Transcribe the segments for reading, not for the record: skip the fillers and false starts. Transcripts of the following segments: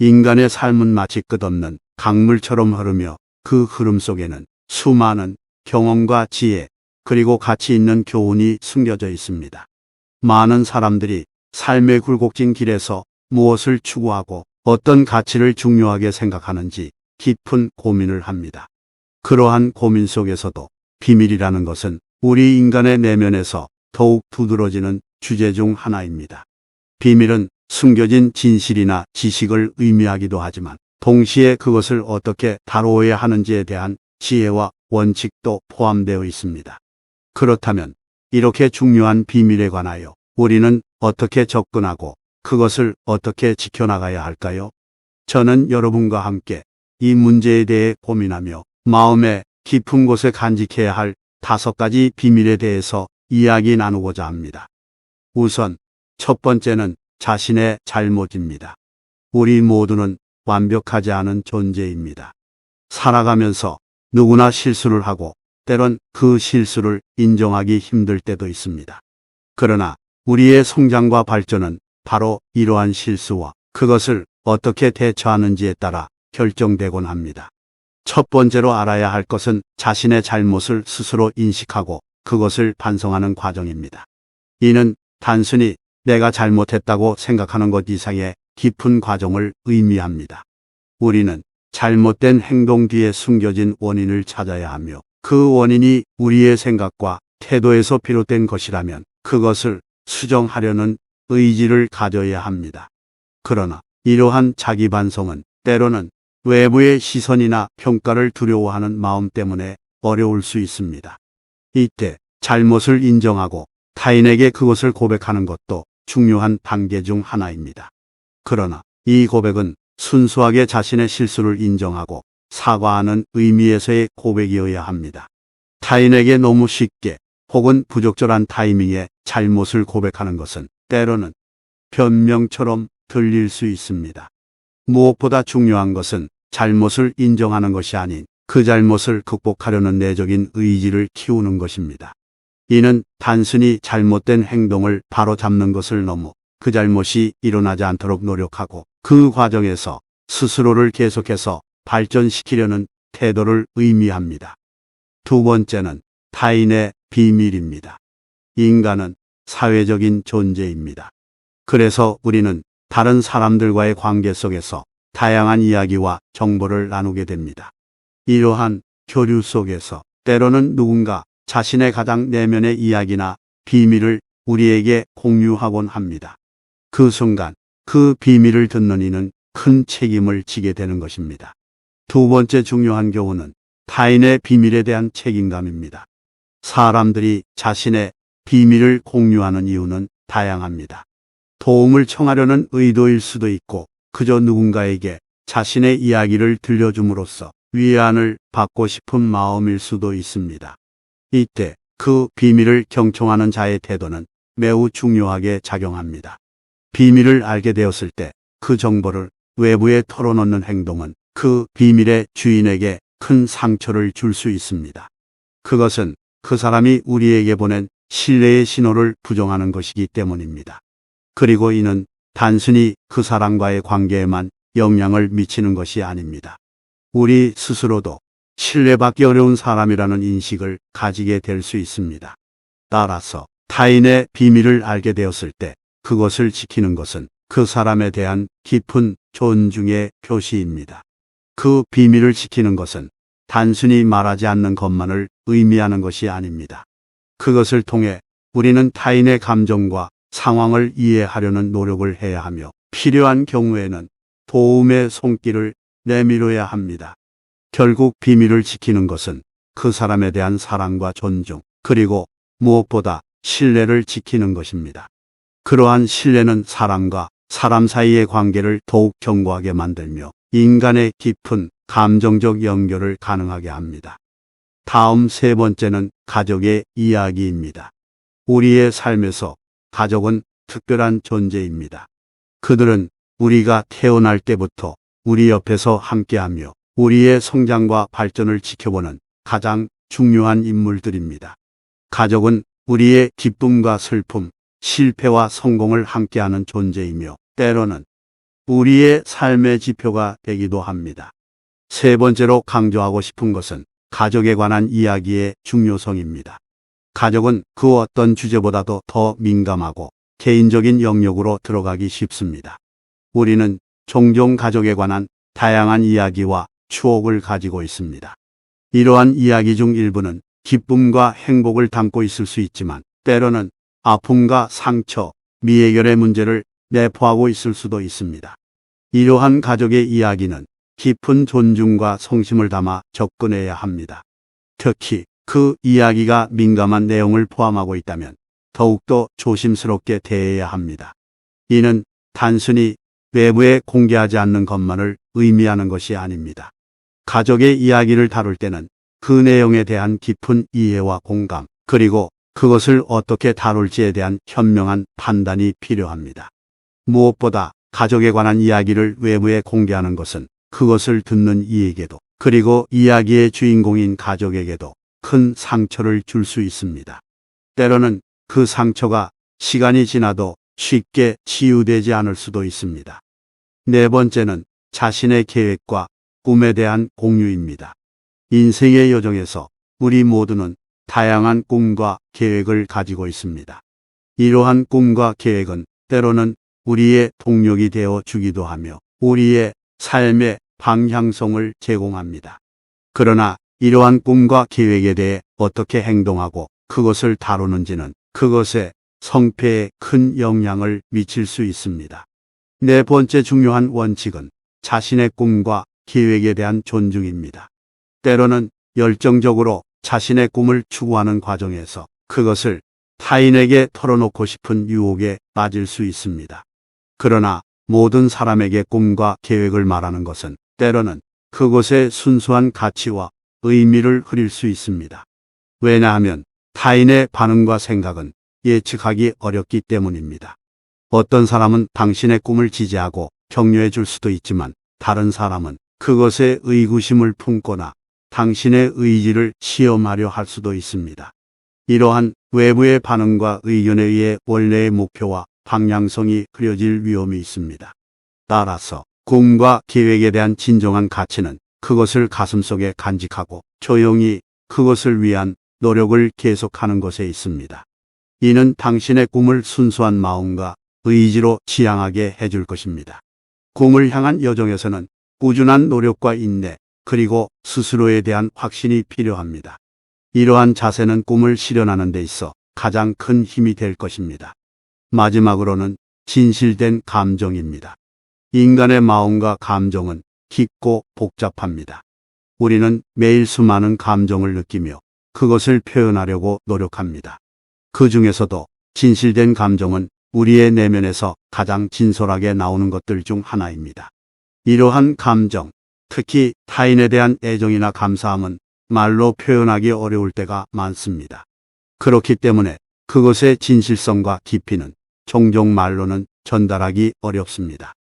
인간의 삶은 마치 끝없는 강물처럼 흐르며 그 흐름 속에는 수많은 경험과 지혜, 그리고 가치 있는 교훈이 숨겨져 있습니다. 많은 사람들이 삶의 굴곡진 길에서 무엇을 추구하고 어떤 가치를 중요하게 생각하는지 깊은 고민을 합니다. 그러한 고민 속에서도 비밀이라는 것은 우리 인간의 내면에서 더욱 두드러지는 주제 중 하나입니다. 비밀은 숨겨진 진실이나 지식을 의미하기도 하지만 동시에 그것을 어떻게 다루어야 하는지에 대한 지혜와 원칙도 포함되어 있습니다. 그렇다면 이렇게 중요한 비밀에 관하여 우리는 어떻게 접근하고 그것을 어떻게 지켜나가야 할까요? 저는 여러분과 함께 이 문제에 대해 고민하며 마음의 깊은 곳에 간직해야 할 5가지 비밀에 대해서 이야기 나누고자 합니다. 우선 첫 번째는 자신의 잘못입니다. 우리 모두는 완벽하지 않은 존재입니다. 살아가면서 누구나 실수를 하고 때론 그 실수를 인정하기 힘들 때도 있습니다. 그러나 우리의 성장과 발전은 바로 이러한 실수와 그것을 어떻게 대처하는지에 따라 결정되곤 합니다. 첫 번째로 알아야 할 것은 자신의 잘못을 스스로 인식하고 그것을 반성하는 과정입니다. 이는 단순히 내가 잘못했다고 생각하는 것 이상의 깊은 과정을 의미합니다. 우리는 잘못된 행동 뒤에 숨겨진 원인을 찾아야 하며 그 원인이 우리의 생각과 태도에서 비롯된 것이라면 그것을 수정하려는 의지를 가져야 합니다. 그러나 이러한 자기 반성은 때로는 외부의 시선이나 평가를 두려워하는 마음 때문에 어려울 수 있습니다. 이때 잘못을 인정하고 타인에게 그것을 고백하는 것도 중요한 단계 중 하나입니다. 그러나 이 고백은 순수하게 자신의 실수를 인정하고 사과하는 의미에서의 고백이어야 합니다. 타인에게 너무 쉽게 혹은 부적절한 타이밍에 잘못을 고백하는 것은 때로는 변명처럼 들릴 수 있습니다. 무엇보다 중요한 것은 잘못을 인정하는 것이 아닌 그 잘못을 극복하려는 내적인 의지를 키우는 것입니다. 이는 단순히 잘못된 행동을 바로잡는 것을 넘어 그 잘못이 일어나지 않도록 노력하고 그 과정에서 스스로를 계속해서 발전시키려는 태도를 의미합니다. 두 번째는 타인의 비밀입니다. 인간은 사회적인 존재입니다. 그래서 우리는 다른 사람들과의 관계 속에서 다양한 이야기와 정보를 나누게 됩니다. 이러한 교류 속에서 때로는 누군가 자신의 가장 내면의 이야기나 비밀을 우리에게 공유하곤 합니다. 그 순간 그 비밀을 듣는 이는 큰 책임을 지게 되는 것입니다. 두 번째 중요한 교훈은 타인의 비밀에 대한 책임감입니다. 사람들이 자신의 비밀을 공유하는 이유는 다양합니다. 도움을 청하려는 의도일 수도 있고 그저 누군가에게 자신의 이야기를 들려줌으로써 위안을 받고 싶은 마음일 수도 있습니다. 이때 그 비밀을 경청하는 자의 태도는 매우 중요하게 작용합니다. 비밀을 알게 되었을 때 그 정보를 외부에 털어놓는 행동은 그 비밀의 주인에게 큰 상처를 줄 수 있습니다. 그것은 그 사람이 우리에게 보낸 신뢰의 신호를 부정하는 것이기 때문입니다. 그리고 이는 단순히 그 사람과의 관계에만 영향을 미치는 것이 아닙니다. 우리 스스로도 신뢰받기 어려운 사람이라는 인식을 가지게 될 수 있습니다. 따라서 타인의 비밀을 알게 되었을 때 그것을 지키는 것은 그 사람에 대한 깊은 존중의 표시입니다. 그 비밀을 지키는 것은 단순히 말하지 않는 것만을 의미하는 것이 아닙니다. 그것을 통해 우리는 타인의 감정과 상황을 이해하려는 노력을 해야 하며 필요한 경우에는 도움의 손길을 내밀어야 합니다. 결국 비밀을 지키는 것은 그 사람에 대한 사랑과 존중, 그리고 무엇보다 신뢰를 지키는 것입니다. 그러한 신뢰는 사람과 사람 사이의 관계를 더욱 견고하게 만들며 인간의 깊은 감정적 연결을 가능하게 합니다. 다음 세 번째는 가족의 이야기입니다. 우리의 삶에서 가족은 특별한 존재입니다. 그들은 우리가 태어날 때부터 우리 옆에서 함께하며 우리의 성장과 발전을 지켜보는 가장 중요한 인물들입니다. 가족은 우리의 기쁨과 슬픔, 실패와 성공을 함께하는 존재이며 때로는 우리의 삶의 지표가 되기도 합니다. 세 번째로 강조하고 싶은 것은 가족에 관한 이야기의 중요성입니다. 가족은 그 어떤 주제보다도 더 민감하고 개인적인 영역으로 들어가기 쉽습니다. 우리는 종종 가족에 관한 다양한 이야기와 추억을 가지고 있습니다. 이러한 이야기 중 일부는 기쁨과 행복을 담고 있을 수 있지만 때로는 아픔과 상처, 미해결의 문제를 내포하고 있을 수도 있습니다. 이러한 가족의 이야기는 깊은 존중과 성심을 담아 접근해야 합니다. 특히 그 이야기가 민감한 내용을 포함하고 있다면 더욱더 조심스럽게 대해야 합니다. 이는 단순히 외부에 공개하지 않는 것만을 의미하는 것이 아닙니다. 가족의 이야기를 다룰 때는 그 내용에 대한 깊은 이해와 공감, 그리고 그것을 어떻게 다룰지에 대한 현명한 판단이 필요합니다. 무엇보다 가족에 관한 이야기를 외부에 공개하는 것은 그것을 듣는 이에게도, 그리고 이야기의 주인공인 가족에게도 큰 상처를 줄 수 있습니다. 때로는 그 상처가 시간이 지나도 쉽게 치유되지 않을 수도 있습니다. 네 번째는 자신의 계획과 꿈에 대한 공유입니다. 인생의 여정에서 우리 모두는 다양한 꿈과 계획을 가지고 있습니다. 이러한 꿈과 계획은 때로는 우리의 동력이 되어 주기도 하며 우리의 삶의 방향성을 제공합니다. 그러나 이러한 꿈과 계획에 대해 어떻게 행동하고 그것을 다루는지는 그것의 성패에 큰 영향을 미칠 수 있습니다. 네 번째 중요한 원칙은 자신의 꿈과 계획에 대한 존중입니다. 때로는 열정적으로 자신의 꿈을 추구하는 과정에서 그것을 타인에게 털어놓고 싶은 유혹에 빠질 수 있습니다. 그러나 모든 사람에게 꿈과 계획을 말하는 것은 때로는 그것의 순수한 가치와 의미를 흐릴 수 있습니다. 왜냐하면 타인의 반응과 생각은 예측하기 어렵기 때문입니다. 어떤 사람은 당신의 꿈을 지지하고 격려해 줄 수도 있지만 다른 사람은 그것에 의구심을 품거나 당신의 의지를 시험하려 할 수도 있습니다. 이러한 외부의 반응과 의견에 의해 원래의 목표와 방향성이 흐려질 위험이 있습니다. 따라서 꿈과 계획에 대한 진정한 가치는 그것을 가슴속에 간직하고 조용히 그것을 위한 노력을 계속하는 것에 있습니다. 이는 당신의 꿈을 순수한 마음과 의지로 지향하게 해줄 것입니다. 꿈을 향한 여정에서는 꾸준한 노력과 인내, 그리고 스스로에 대한 확신이 필요합니다. 이러한 자세는 꿈을 실현하는 데 있어 가장 큰 힘이 될 것입니다. 마지막으로는 진실된 감정입니다. 인간의 마음과 감정은 깊고 복잡합니다. 우리는 매일 수많은 감정을 느끼며 그것을 표현하려고 노력합니다. 그 중에서도 진실된 감정은 우리의 내면에서 가장 진솔하게 나오는 것들 중 하나입니다. 이러한 감정, 특히 타인에 대한 애정이나 감사함은 말로 표현하기 어려울 때가 많습니다. 그렇기 때문에 그것의 진실성과 깊이는 종종 말로는 전달하기 어렵습니다.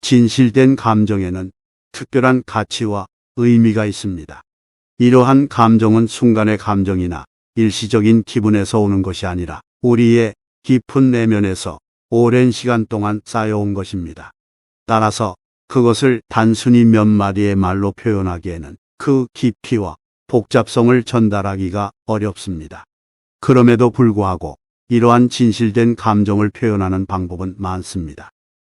진실된 감정에는 특별한 가치와 의미가 있습니다. 이러한 감정은 순간의 감정이나 일시적인 기분에서 오는 것이 아니라 우리의 깊은 내면에서 오랜 시간 동안 쌓여온 것입니다. 따라서 그것을 단순히 몇 마디의 말로 표현하기에는 그 깊이와 복잡성을 전달하기가 어렵습니다. 그럼에도 불구하고 이러한 진실된 감정을 표현하는 방법은 많습니다.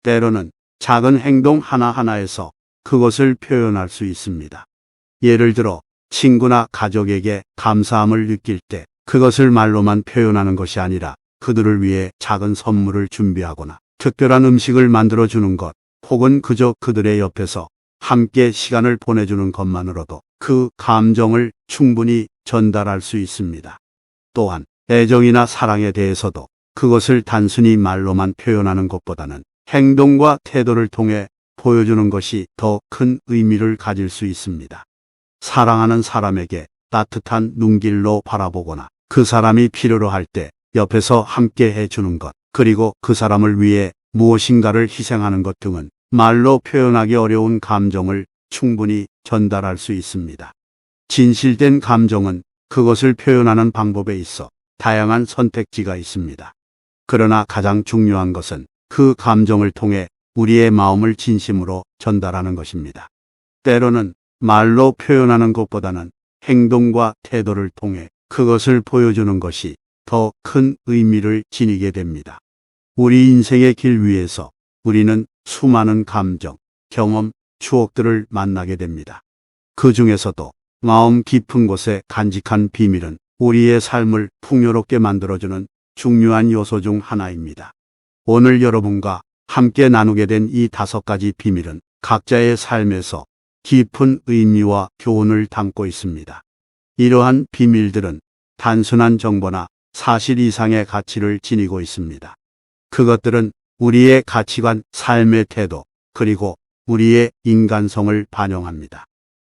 때로는 작은 행동 하나하나에서 그것을 표현할 수 있습니다. 예를 들어 친구나 가족에게 감사함을 느낄 때 그것을 말로만 표현하는 것이 아니라 그들을 위해 작은 선물을 준비하거나 특별한 음식을 만들어 주는 것, 혹은 그저 그들의 옆에서 함께 시간을 보내주는 것만으로도 그 감정을 충분히 전달할 수 있습니다. 또한 애정이나 사랑에 대해서도 그것을 단순히 말로만 표현하는 것보다는 행동과 태도를 통해 보여주는 것이 더 큰 의미를 가질 수 있습니다. 사랑하는 사람에게 따뜻한 눈길로 바라보거나 그 사람이 필요로 할 때 옆에서 함께 해주는 것, 그리고 그 사람을 위해 무엇인가를 희생하는 것 등은 말로 표현하기 어려운 감정을 충분히 전달할 수 있습니다. 진실된 감정은 그것을 표현하는 방법에 있어 다양한 선택지가 있습니다. 그러나 가장 중요한 것은 그 감정을 통해 우리의 마음을 진심으로 전달하는 것입니다. 때로는 말로 표현하는 것보다는 행동과 태도를 통해 그것을 보여주는 것이 더 큰 의미를 지니게 됩니다. 우리 인생의 길 위에서 우리는 수많은 감정, 경험, 추억들을 만나게 됩니다. 그 중에서도 마음 깊은 곳에 간직한 비밀은 우리의 삶을 풍요롭게 만들어주는 중요한 요소 중 하나입니다. 오늘 여러분과 함께 나누게 된 이 5가지 비밀은 각자의 삶에서 깊은 의미와 교훈을 담고 있습니다. 이러한 비밀들은 단순한 정보나 사실 이상의 가치를 지니고 있습니다. 그것들은 우리의 가치관, 삶의 태도, 그리고 우리의 인간성을 반영합니다.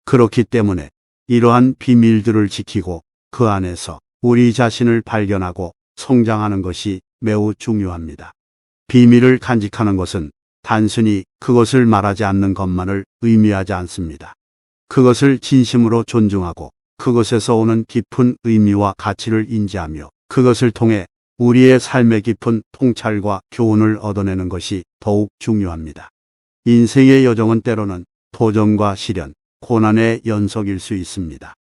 그렇기 때문에 이러한 비밀들을 지키고 그 안에서 우리 자신을 발견하고 성장하는 것이 매우 중요합니다. 비밀을 간직하는 것은 단순히 그것을 말하지 않는 것만을 의미하지 않습니다. 그것을 진심으로 존중하고 그것에서 오는 깊은 의미와 가치를 인지하며 그것을 통해 우리의 삶의 깊은 통찰과 교훈을 얻어내는 것이 더욱 중요합니다. 인생의 여정은 때로는 도전과 시련, 고난의 연속일 수 있습니다.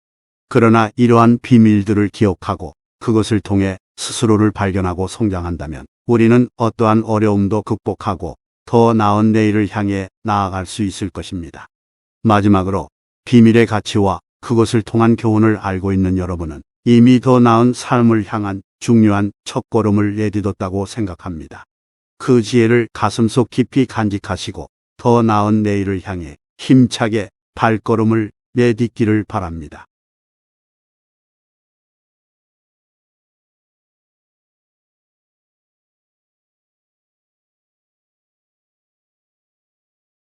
그러나 이러한 비밀들을 기억하고 그것을 통해 스스로를 발견하고 성장한다면 우리는 어떠한 어려움도 극복하고 더 나은 내일을 향해 나아갈 수 있을 것입니다. 마지막으로 비밀의 가치와 그것을 통한 교훈을 알고 있는 여러분은 이미 더 나은 삶을 향한 중요한 첫걸음을 내딛었다고 생각합니다. 그 지혜를 가슴속 깊이 간직하시고 더 나은 내일을 향해 힘차게 발걸음을 내딛기를 바랍니다.